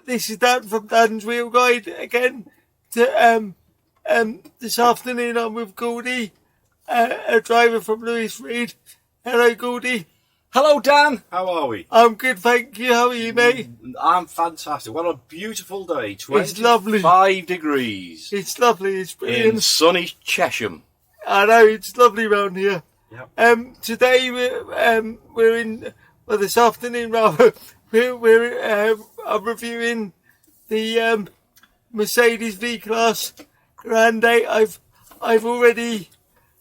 this is Dan from Dan's Wheel Guide again. This afternoon I'm with Goldie, a driver from Lewis Reed. Hello, Goldie. Hello, Dan. How are we? I'm good, thank you. How are you, mate? I'm fantastic. What a beautiful day. It's lovely. 25 degrees. It's lovely. It's brilliant. In sunny Chesham. I know, it's lovely round here. Yep. Today we're in, well, this afternoon rather, I'm reviewing the Mercedes V-Class Grande. I've already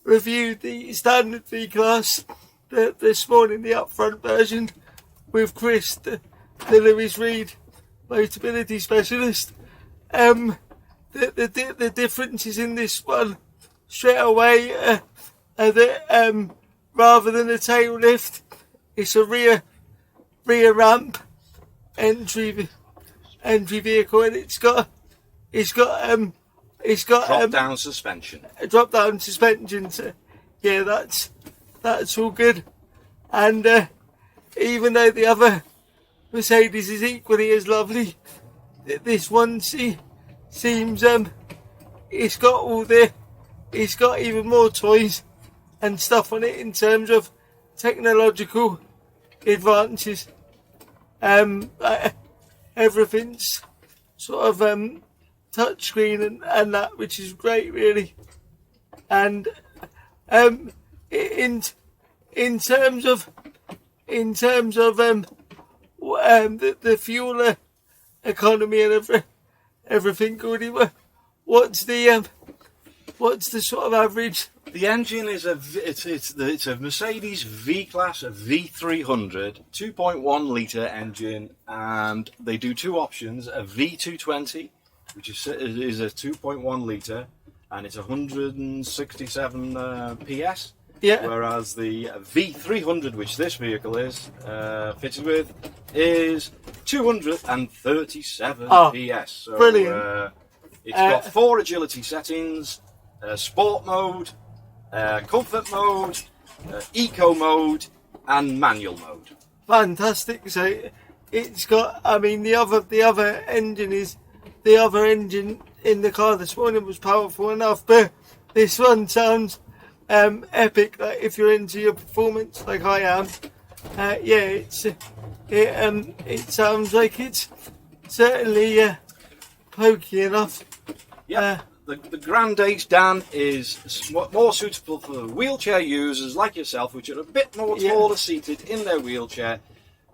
reviewed the standard V-Class this morning, the upfront version, with Chris, the Lewis Reed Motability Specialist. The differences in this one straight away are that rather than a tail lift, it's a rear ramp entry vehicle, and it's got Drop down suspension. A drop down suspension. So yeah, that's all good. And even though the other Mercedes is equally as lovely, this one seems it's got even more toys and stuff on it in terms of technological advances. Everything's sort of touchscreen and that, which is great, really. And in terms of the fuel economy and everything, Goody, what's the sort of average? The engine is it's a Mercedes V-Class V300 2.1 litre engine, and they do two options: a V220, which is a 2.1 litre, and it's 167 PS. Yeah. Whereas the V300, which this vehicle is fitted with, is 237 PS. So, brilliant. It's got 4 agility settings: sport mode, comfort mode, eco mode, and manual mode. Fantastic. So it's got, I mean, the other engine in the car this morning was powerful enough, but this one sounds epic. Like, if you're into your performance like I am, it sounds like it's certainly pokey enough. Yeah. The Grande, Dan, is more suitable for wheelchair users like yourself, which are a bit more taller seated in their wheelchair,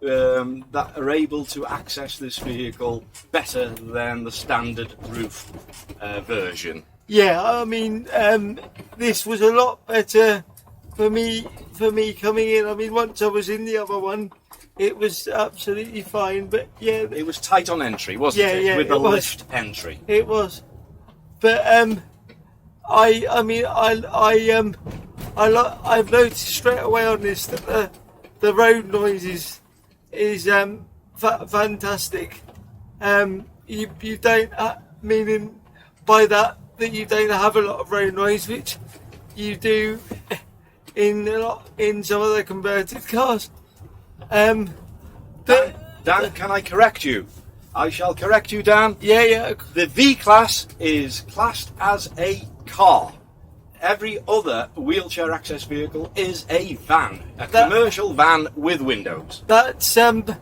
that are able to access this vehicle better than the standard roof version. Yeah, I mean, this was a lot better for me coming in. I mean, once I was in the other one, it was absolutely fine. But yeah, it was tight on entry, wasn't it? Yeah, with the lift entry. It was. But I've noticed straight away on this that the road noise is fantastic. You don't meaning by that you don't have a lot of road noise, which you do in some of the converted cars. Dan, can I correct you? I shall correct you, Dan. Yeah. The V-Class is classed as a car. Every other wheelchair access vehicle is a van, commercial van with windows. That's and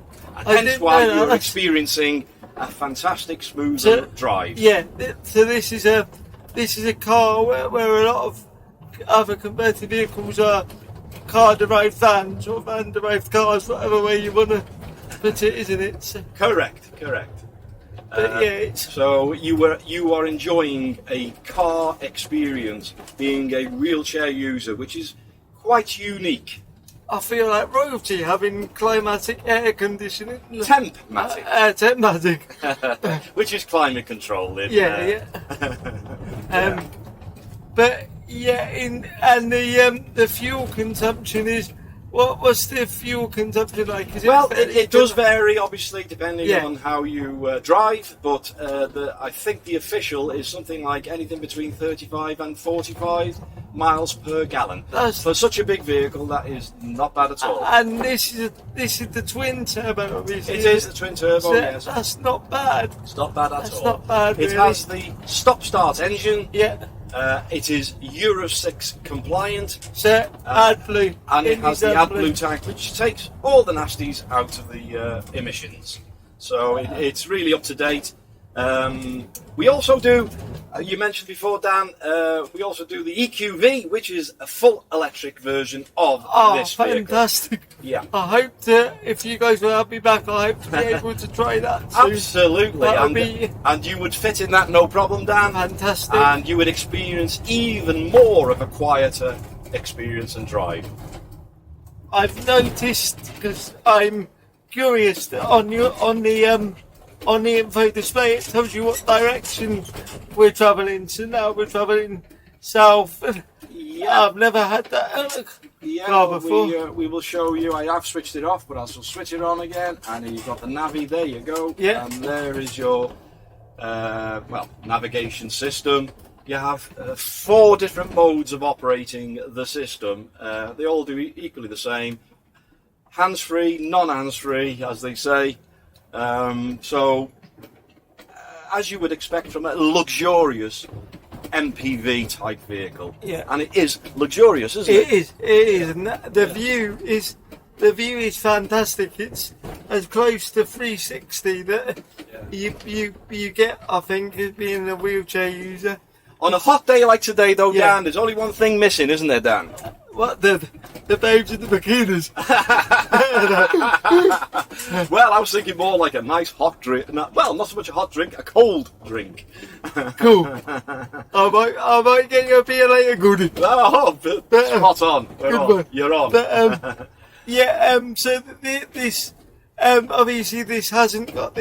hence why you're experiencing a fantastic smooth drive. Yeah. So this is a car where a lot of other converted vehicles are car-derived vans or van-derived cars, whatever way you want to put it, isn't it? So, correct. But so you are enjoying a car experience, being a wheelchair user, which is quite unique. I feel like royalty having climatic air conditioning. Tempmatic. Tempmatic. Which is climate controlled. But the fuel consumption is. What's the fuel consumption like? It does vary, obviously, depending on how you drive, but I think the official is something like anything between 35 and 45 miles per gallon. That's- For such a big vehicle, that is not bad at all. And this is the twin turbo, obviously. It is the twin turbo, So yes. that's not bad. It's not bad at That's all. not bad, It really. has the stop-start engine. Yeah. It is Euro 6 compliant. So AdBlue. And it has the AdBlue. AdBlue tank, which takes all the nasties out of the emissions. So it's really up to date. We also do, you mentioned before, Dan, we also do the EQV, which is a full electric version of this vehicle. Fantastic. Yeah. I hope that if you guys will have me back, I hope to be able to try that soon. Absolutely. That And, would be and you would fit in that no problem, Dan. fantastic. And you would experience even more of a quieter experience and drive. I've noticed, because I'm curious, that on the info display it tells you what direction we're travelling. So now we're travelling south. Yeah. I've never had that Yeah, car before. we will show you. I have switched it off, but I'll switch it on again. And you've got the navi. There you go. Yeah. And there is your navigation system. You have 4 different modes of operating the system. They all do equally the same. Hands-free, non-hands-free, as they say. As you would expect from a luxurious MPV type vehicle, Yeah. and it is luxurious, isn't it? It is, and the view is fantastic. It's as close to 360 that you get, I think, as being a wheelchair user. On a hot day like today, though, Yeah. Dan, there's only one thing missing, isn't there, Dan? What the babes in the bikinis? Well, I was thinking more like a nice hot drink. Well, not so much a hot drink, a cold drink. Cool. I might get you a beer later, Goody. Oh, spot on. Good one. You're on. But, so this obviously this hasn't got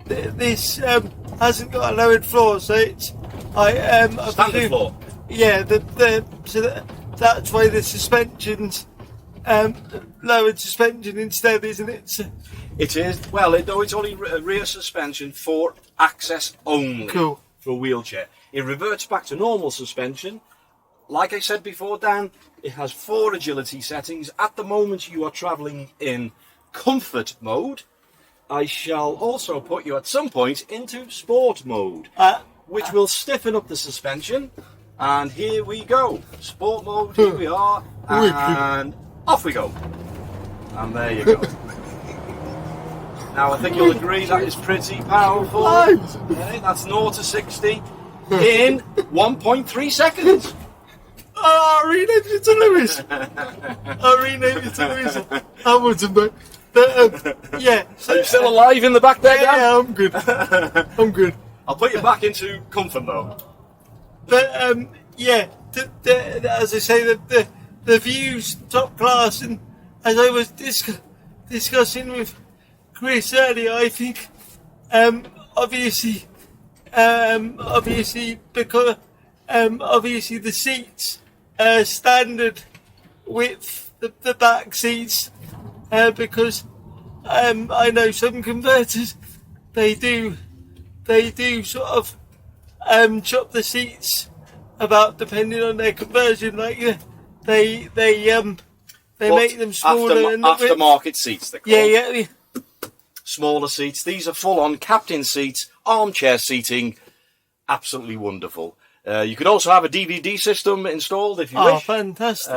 this hasn't got a lowered floor, so it's I Standard floor. Yeah, that's why the suspension's lowered suspension instead, isn't it? So, It is. Well, it's only rear suspension for access only. Cool. For a wheelchair. It reverts back to normal suspension. Like I said before, Dan, it has 4 agility settings. At the moment, you are travelling in comfort mode. I shall also put you at some point into sport mode, which will stiffen up the suspension. And here we go. Sport mode, here we are. And off we go. And there you go. Now, I think you'll agree that is pretty powerful. Nice. Okay, that's 0 to 60 in 1.3 seconds. Oh, I renamed it to Lewis. I renamed it to Lewis Hamilton, but yeah. Are you still alive in the back there, Dan? Yeah, I'm good. I'm good. I'll put you back into comfort mode. But yeah, as I say, the view's top class, and as I was discussing with Chris earlier, I think obviously because obviously the seats standard width, the back seats, because I know some converters they do sort of chop the seats about depending on their conversion, like they make them smaller and aftermarket seats, they're called. yeah. Smaller seats. These are full-on captain seats, armchair seating. Absolutely wonderful. You can also have a DVD system installed if you wish. Fantastic.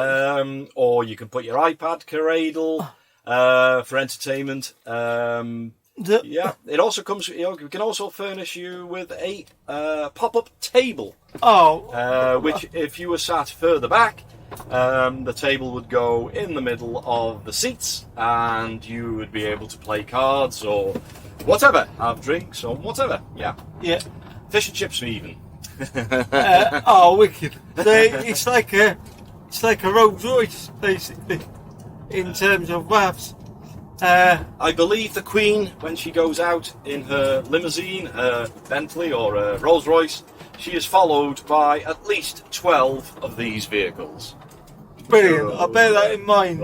Or you can put your iPad cradle for entertainment. Yeah, it also comes. We can also furnish you with a pop-up table. Which, if you were sat further back, the table would go in the middle of the seats, and you would be able to play cards or whatever, have drinks or whatever. Yeah, fish and chips even. Wicked. It's like a Rolls Royce basically in terms of WAVs. I believe the Queen, when she goes out in her limousine, her Bentley or her Rolls Royce, she is followed by at least 12 of these vehicles. Brilliant. I'll bear that in mind.